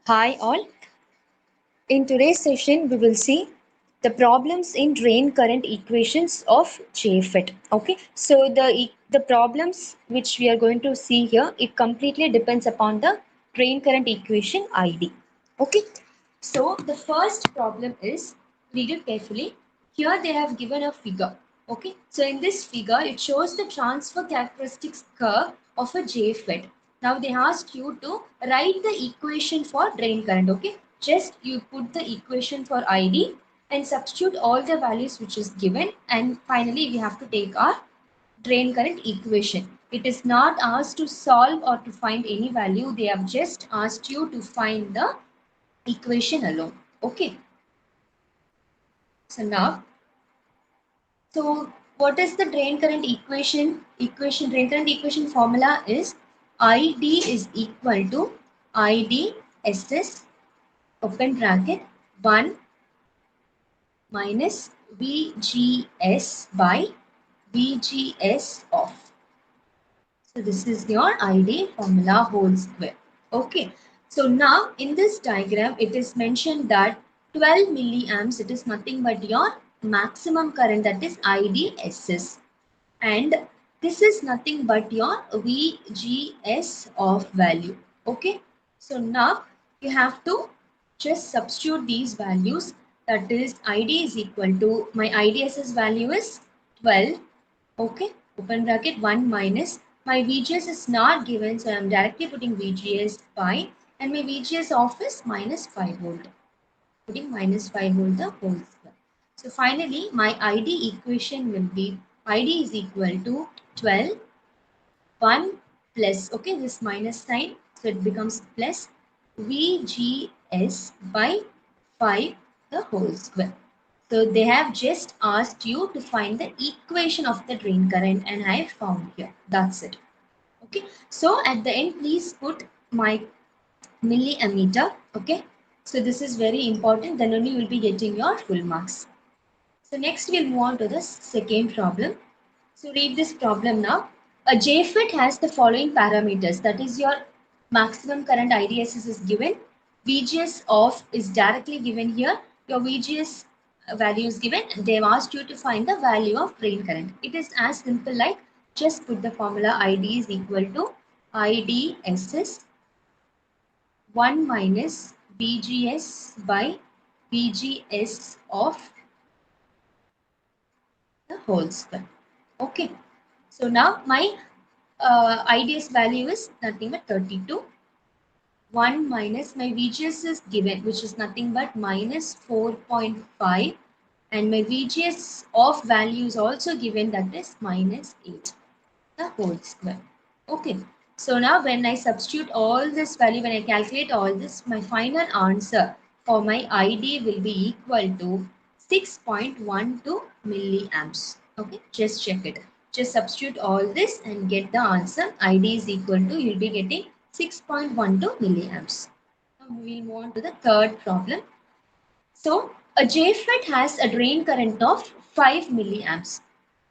Hi all. In today's session, we will see the problems in drain current equations of JFET. Okay, so the problems which we are going to see here, it completely depends upon the drain current equation ID. Okay, so the first problem is, read it carefully. Here they have given a figure. Okay, so in this figure, it shows the transfer characteristics curve of a JFET. Now they asked you to write the equation for drain current. Okay, just you put the equation for ID and substitute all the values which is given, and finally we have to take our drain current equation. It is not asked to solve or to find any value. They have just asked you to find the equation alone. Okay, so now, so what is the drain current equation? Drain current equation formula is ID is equal to ID SS open bracket 1 minus VGS by VGS off. So this is your ID formula whole square. Okay. So now in this diagram, it is mentioned that 12 milliamps, it is nothing but your maximum current, that is IDSS. And this is nothing but your VGS of value. Okay. So now you have to just substitute these values. That is ID is equal to, my IDSS value is 12. Okay, open bracket 1 minus, my VGS is not given, so I am directly putting VGS by, and my VGS off is minus 5 volt. Putting minus 5 volt the whole square. So finally, my ID equation will be ID is equal to 12, 1 plus, okay, this minus sign, so it becomes plus VGS by 5 the whole square. So they have just asked you to find the equation of the drain current, and I have found here. That's it. Okay. So at the end, please put my milliammeter. Okay. So this is very important. Then only you will be getting your full marks. So next we'll move on to the second problem. So read this problem now. A JFET has the following parameters. That is your maximum current IDSS is given. VGS off is directly given here. Your VGS value is given. They've asked you to find the value of drain current. It is as simple like just put the formula ID is equal to IDSS 1 minus VGS by VGS of the whole square. Okay. So now my IDS value is nothing but 32. 1 minus my VGS is given, which is nothing but minus 4.5, and my VGS of value is also given, that is minus 8, the whole square. Okay. So now when I substitute all this value, when I calculate all this, my final answer for my ID will be equal to 6.12 milliamps. Okay, just check it. Just substitute all this and get the answer. ID is equal to, you'll be getting 6.12 milliamps. Now we'll move on to the third problem. So a JFET has a drain current of 5 milliamps.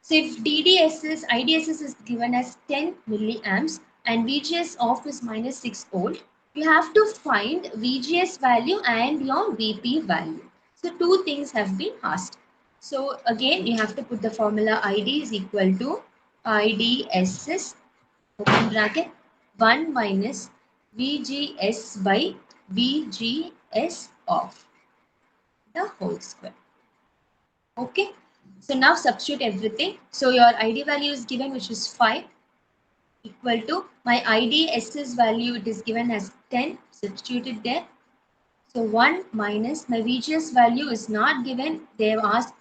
So if IDSS is given as 10 milliamps and VGS off is minus 6 volt, you have to find VGS value and your VP value. So two things have been asked. So again, you have to put the formula ID is equal to IDSS open bracket 1 minus VGS by VGS of the whole square. Okay. So now substitute everything. So your ID value is given, which is 5, equal to my IDSS value, it is given as 10, substituted there. So 1 minus my VGS value is not given. They have asked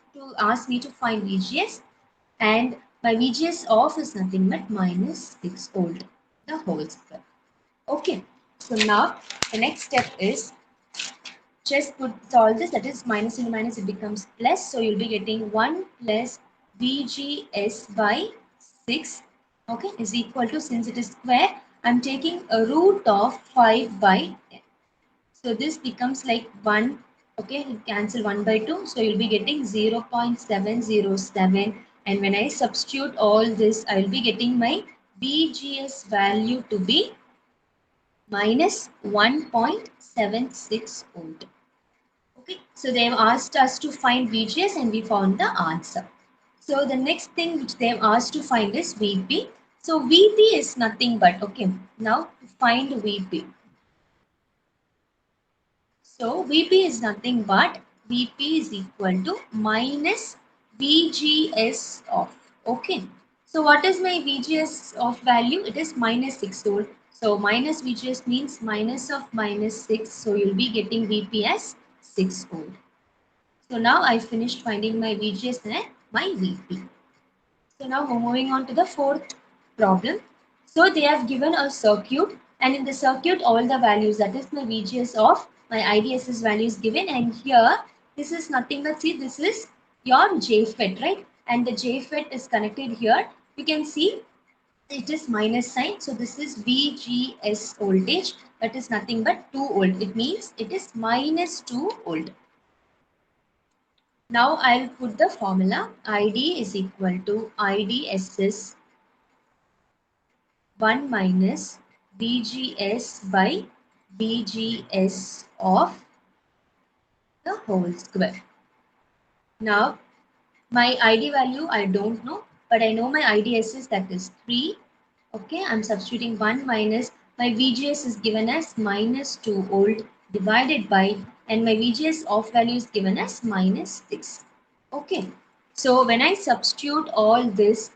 me to find VGS, and my VGS off is nothing but minus 6 volt, the whole square. Okay. So now the next step is just put solve this, that is minus into minus, it becomes plus, so you'll be getting 1 plus VGS by 6, okay, is equal to, since it is square, I'm taking a root of 5 by 10. So this becomes like 1, okay, cancel 1 by 2, so you'll be getting 0.707, and when I substitute all this, I will be getting my VGS value to be minus 1.76 volt. Okay, so they have asked us to find VGS and we found the answer. So the next thing which they have asked to find is VP. So VP is nothing but, okay, now find VP. So VP is nothing but VP is equal to minus VGS of, okay. So what is my VGS of value? It is minus 6 volt. So minus VGS means minus of minus 6. So you'll be getting VP as 6 volt. So now I finished finding my VGS and my VP. So now we're moving on to the fourth problem. So they have given a circuit, and in the circuit all the values, that is my VGS of my IDSS value is given, and here this is nothing but, see, this is your JFET, right? And the JFET is connected here. You can see it is minus sign. So this is VGS voltage, that is nothing but 2 volt. It means it is minus 2 volt. Now I'll put the formula. ID is equal to IDSS 1 minus VGS by VGS of the whole square. Now my ID value I don't know, but I know my IDSS, that is 3. Okay, I'm substituting 1 minus my VGS is given as minus 2 volt divided by, and my VGS of value is given as minus 6. Okay, so when I substitute all this,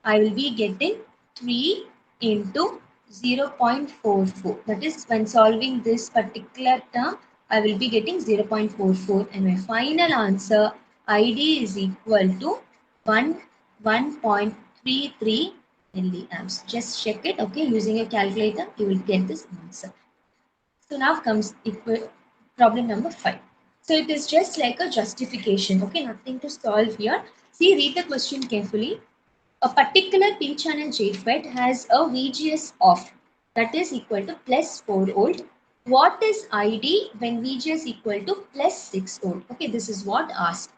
I will be getting 3 into 0.44. That is, when solving this particular term, I will be getting 0.44, and my final answer ID is equal to 1.33 milliamps. Just check it, okay, using a calculator, you will get this answer. So now comes problem number 5. So it is just like a justification, okay, nothing to solve here. See, read the question carefully. A particular p-channel JFET has a VGS of, that is equal to plus 4 volt. What is ID when VGS equal to plus 6 volt? Okay, this is what asked.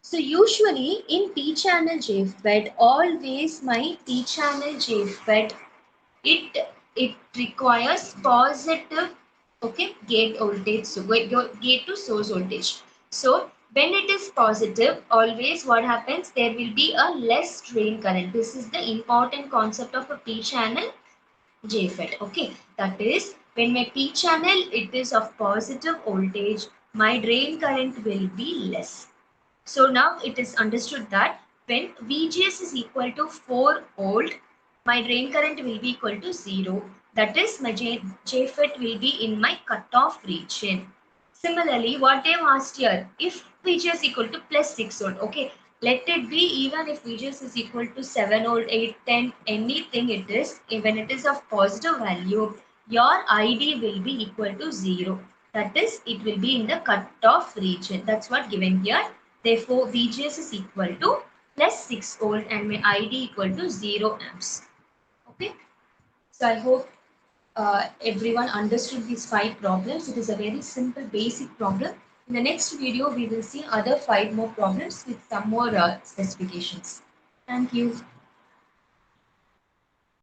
So usually in p-channel JFET, always my p-channel JFET, it requires positive, okay, gate voltage, so gate to source voltage. So when it is positive, always what happens, there will be a less drain current. This is the important concept of a p channel JFET. Okay, that is, when my p channel it is of positive voltage, my drain current will be less. So now it is understood that when VGS is equal to 4 volt, my drain current will be equal to 0. That is, my JFET will be in my cutoff region. Similarly, what they have asked here, if VGS is equal to plus 6 volt, okay, let it be, even if VGS is equal to 7 volt, 8, 10, anything it is, when it is of positive value, your ID will be equal to 0. That is, it will be in the cutoff region. That's what given here. Therefore, VGS is equal to plus 6 volt and my ID equal to 0 amps. Okay. So I hope everyone understood these 5 problems. It is a very simple basic problem. In the next video, we will see other 5 more problems with some more specifications. Thank you.